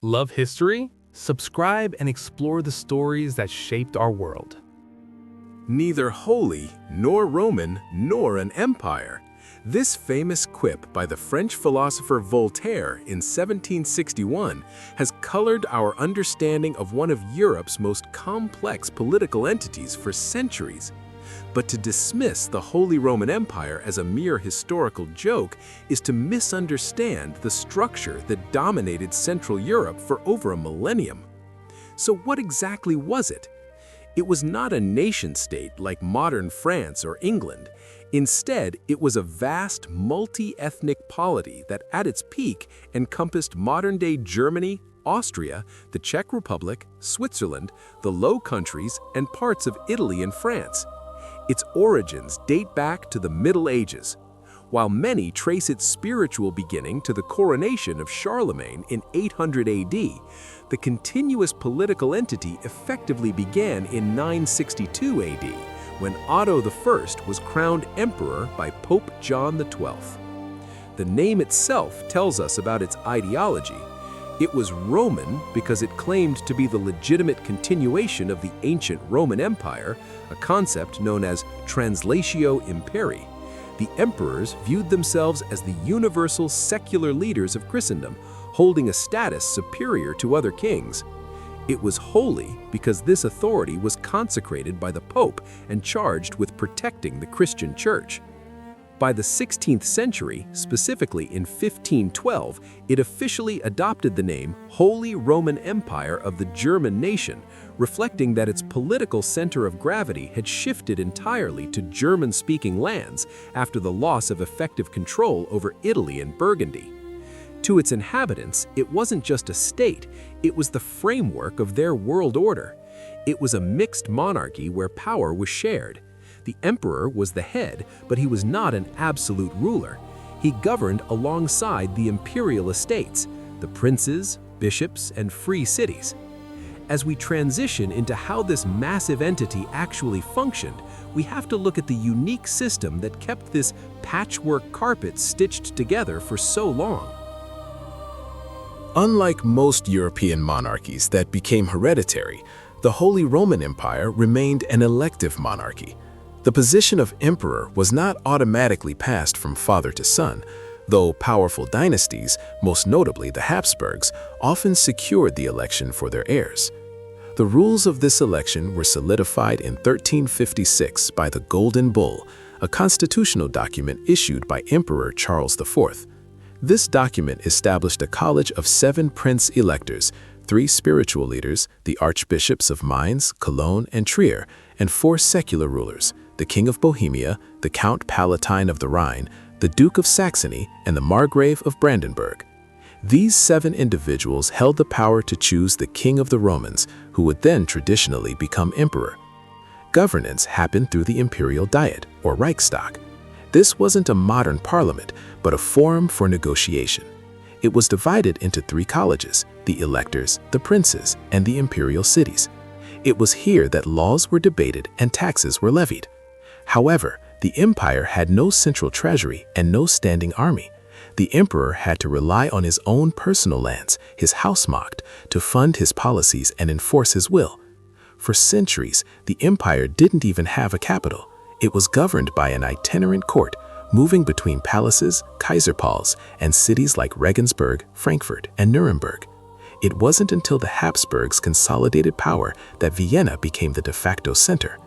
Love history? Subscribe and explore the stories that shaped our world. Neither holy, nor Roman, nor an empire. This famous quip by the French philosopher Voltaire in 1761 has colored our understanding of one of Europe's most complex political entities for centuries. But to dismiss the Holy Roman Empire as a mere historical joke is to misunderstand the structure that dominated Central Europe for over a millennium. So what exactly was it? It was not a nation-state like modern France or England. Instead, it was a vast multi-ethnic polity that at its peak encompassed modern-day Germany, Austria, the Czech Republic, Switzerland, the Low Countries, and parts of Italy and France. Its origins date back to the Middle Ages, while many trace its spiritual beginning to the coronation of Charlemagne in 800 AD. The continuous political entity effectively began in 962 AD, when Otto I was crowned emperor by Pope John XII. The name itself tells us about its ideology. It was Roman because it claimed to be the legitimate continuation of the ancient Roman Empire, a concept known as translatio imperii. The emperors viewed themselves as the universal secular leaders of Christendom, holding a status superior to other kings. It was holy because this authority was consecrated by the Pope and charged with protecting the Christian Church. By the 16th century, specifically in 1512, it officially adopted the name Holy Roman Empire of the German nation, reflecting that its political center of gravity had shifted entirely to German-speaking lands after the loss of effective control over Italy and Burgundy. To its inhabitants, it wasn't just a state, it was the framework of their world order. It was a mixed monarchy where power was shared. The emperor was the head, but he was not an absolute ruler. He governed alongside the imperial estates, the princes, bishops, and free cities. As we transition into how this massive entity actually functioned, we have to look at the unique system that kept this patchwork carpet stitched together for so long. Unlike most European monarchies that became hereditary, the Holy Roman Empire remained an elective monarchy. The position of emperor was not automatically passed from father to son, though powerful dynasties, most notably the Habsburgs, often secured the election for their heirs. The rules of this election were solidified in 1356 by the Golden Bull, a constitutional document issued by Emperor Charles IV. This document established a college of 7 prince-electors, 3 spiritual leaders, the archbishops of Mainz, Cologne, and Trier, and 4 secular rulers, the King of Bohemia, the Count Palatine of the Rhine, the Duke of Saxony, and the Margrave of Brandenburg. These 7 individuals held the power to choose the King of the Romans, who would then traditionally become emperor. Governance happened through the Imperial Diet, or Reichstag. This wasn't a modern parliament, but a forum for negotiation. It was divided into 3 colleges, the electors, the princes, and the imperial cities. It was here that laws were debated and taxes were levied. However, the empire had no central treasury and no standing army. The emperor had to rely on his own personal lands, his Hausmacht, to fund his policies and enforce his will. For centuries, the empire didn't even have a capital. It was governed by an itinerant court, moving between palaces, Kaiserpals, and cities like Regensburg, Frankfurt, and Nuremberg. It wasn't until the Habsburgs consolidated power that Vienna became the de facto center.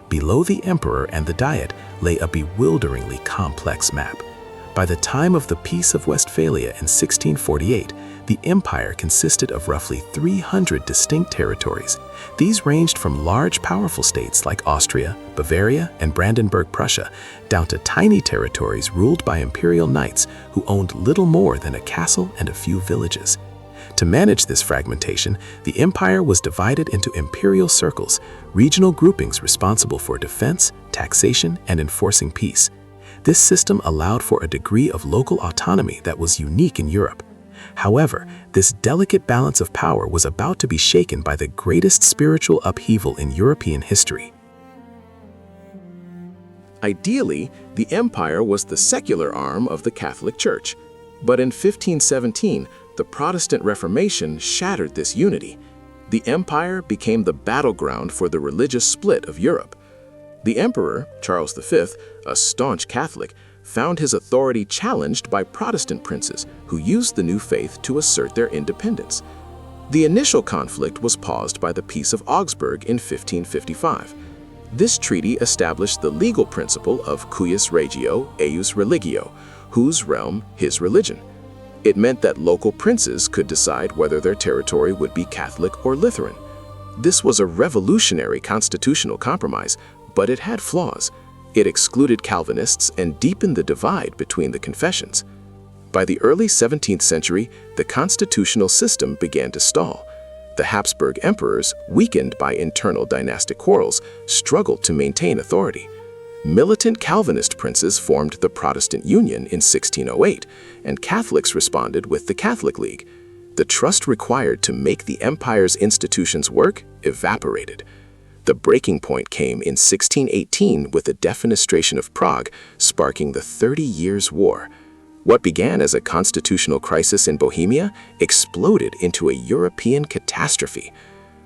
Below the emperor and the Diet lay a bewilderingly complex map. By the time of the Peace of Westphalia in 1648, the empire consisted of roughly 300 distinct territories. These ranged from large, powerful states like Austria, Bavaria, and Brandenburg, Prussia, down to tiny territories ruled by imperial knights who owned little more than a castle and a few villages. To manage this fragmentation, the empire was divided into imperial circles, regional groupings responsible for defense, taxation, and enforcing peace. This system allowed for a degree of local autonomy that was unique in Europe. However, this delicate balance of power was about to be shaken by the greatest spiritual upheaval in European history. Ideally, the empire was the secular arm of the Catholic Church. But in 1517, The Protestant Reformation shattered this unity. The empire became the battleground for the religious split of Europe. The emperor, Charles V, a staunch Catholic, found his authority challenged by Protestant princes who used the new faith to assert their independence. The initial conflict was paused by the Peace of Augsburg in 1555. This treaty established the legal principle of cuius regio, eius religio, whose realm, his religion. It meant that local princes could decide whether their territory would be Catholic or Lutheran. This was a revolutionary constitutional compromise, but it had flaws. It excluded Calvinists and deepened the divide between the confessions. By the early 17th century, the constitutional system began to stall. The Habsburg emperors, weakened by internal dynastic quarrels, struggled to maintain authority. Militant Calvinist princes formed the Protestant Union in 1608, and Catholics responded with the Catholic League. The trust required to make the empire's institutions work evaporated. The breaking point came in 1618 with the Defenestration of Prague, sparking the 30 Years' War. What began as a constitutional crisis in Bohemia exploded into a European catastrophe.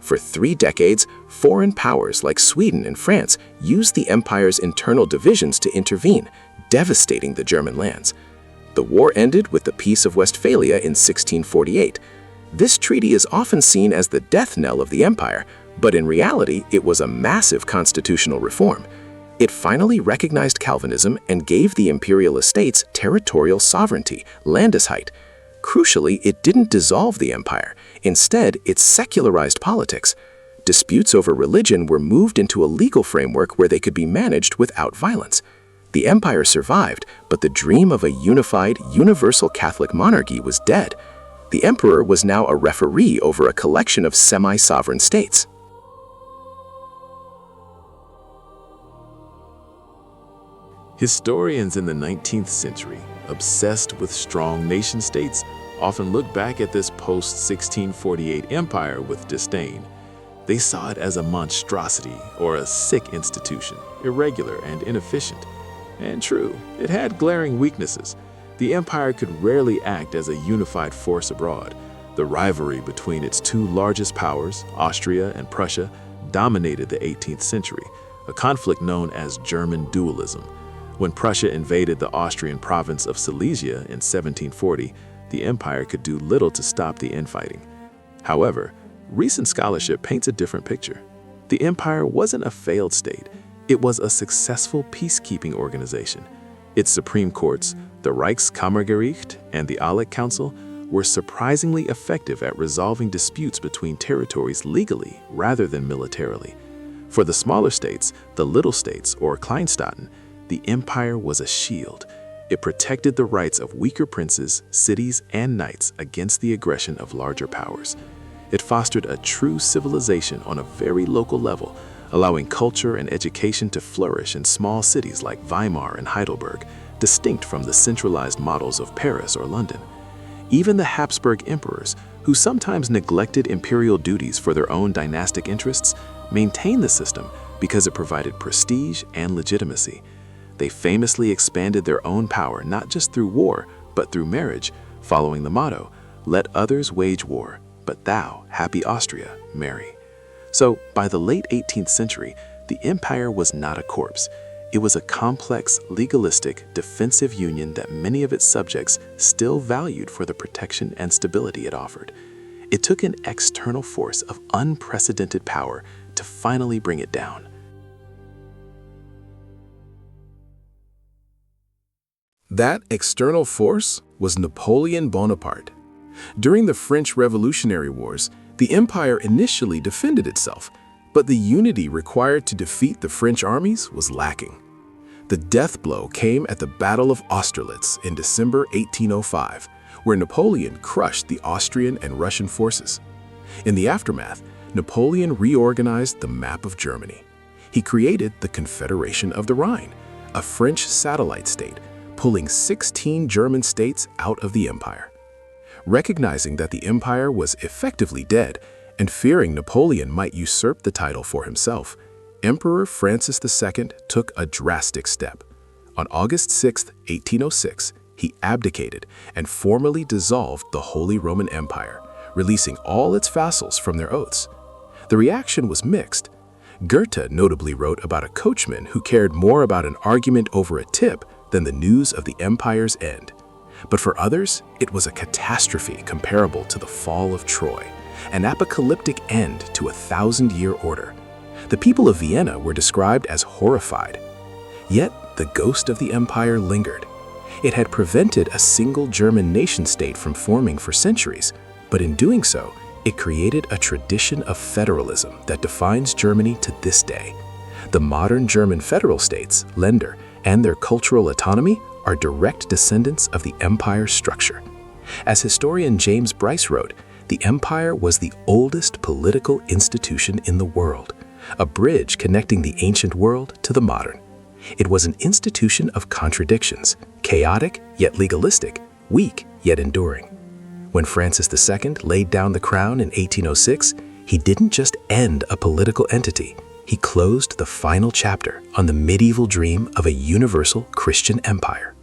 For 3 decades, foreign powers like Sweden and France used the empire's internal divisions to intervene, devastating the German lands. The war ended with the Peace of Westphalia in 1648. This treaty is often seen as the death knell of the empire, but in reality, it was a massive constitutional reform. It finally recognized Calvinism and gave the imperial estates territorial sovereignty, Landesheit. Crucially, it didn't dissolve the empire. Instead, it secularized politics. Disputes over religion were moved into a legal framework where they could be managed without violence. The empire survived, but the dream of a unified, universal Catholic monarchy was dead. The emperor was now a referee over a collection of semi-sovereign states. Historians in the 19th century, obsessed with strong nation-states, often look back at this post-1648 empire with disdain. They saw it as a monstrosity or a sick institution, irregular and inefficient. And true, it had glaring weaknesses. The empire could rarely act as a unified force abroad. The rivalry between its 2 largest powers, Austria and Prussia, dominated the 18th century, a conflict known as German dualism. When Prussia invaded the Austrian province of Silesia in 1740, the empire could do little to stop the infighting. However, recent scholarship paints a different picture. The empire wasn't a failed state. It was a successful peacekeeping organization. Its supreme courts, the Reichskammergericht and the Aulic Council, were surprisingly effective at resolving disputes between territories legally rather than militarily. For the smaller states, the little states or Kleinstaaten, the empire was a shield. It protected the rights of weaker princes, cities, and knights against the aggression of larger powers. It fostered a true civilization on a very local level, allowing culture and education to flourish in small cities like Weimar and Heidelberg, distinct from the centralized models of Paris or London. Even the Habsburg emperors, who sometimes neglected imperial duties for their own dynastic interests, maintained the system because it provided prestige and legitimacy. They famously expanded their own power not just through war, but through marriage, following the motto, "Let others wage war, but thou, happy Austria, marry." So, by the late 18th century, the empire was not a corpse. It was a complex, legalistic, defensive union that many of its subjects still valued for the protection and stability it offered. It took an external force of unprecedented power to finally bring it down. That external force was Napoleon Bonaparte. During the French Revolutionary Wars, the empire initially defended itself, but the unity required to defeat the French armies was lacking. The death blow came at the Battle of Austerlitz in December 1805, where Napoleon crushed the Austrian and Russian forces. In the aftermath, Napoleon reorganized the map of Germany. He created the Confederation of the Rhine, a French satellite state, pulling 16 German states out of the empire. Recognizing that the empire was effectively dead and fearing Napoleon might usurp the title for himself, Emperor Francis II took a drastic step. On August 6, 1806, he abdicated and formally dissolved the Holy Roman Empire, releasing all its vassals from their oaths. The reaction was mixed. Goethe notably wrote about a coachman who cared more about an argument over a tip than the news of the empire's end. But for others, it was a catastrophe comparable to the fall of Troy, an apocalyptic end to a 1,000-year order. The people of Vienna were described as horrified. Yet, the ghost of the empire lingered. It had prevented a single German nation-state from forming for centuries, but in doing so, it created a tradition of federalism that defines Germany to this day. The modern German federal states, Länder, and their cultural autonomy are direct descendants of the empire's structure. As historian James Bryce wrote, the empire was the oldest political institution in the world, a bridge connecting the ancient world to the modern. It was an institution of contradictions, chaotic yet legalistic, weak yet enduring. When Francis II laid down the crown in 1806, he didn't just end a political entity, he closed the final chapter on the medieval dream of a universal Christian empire.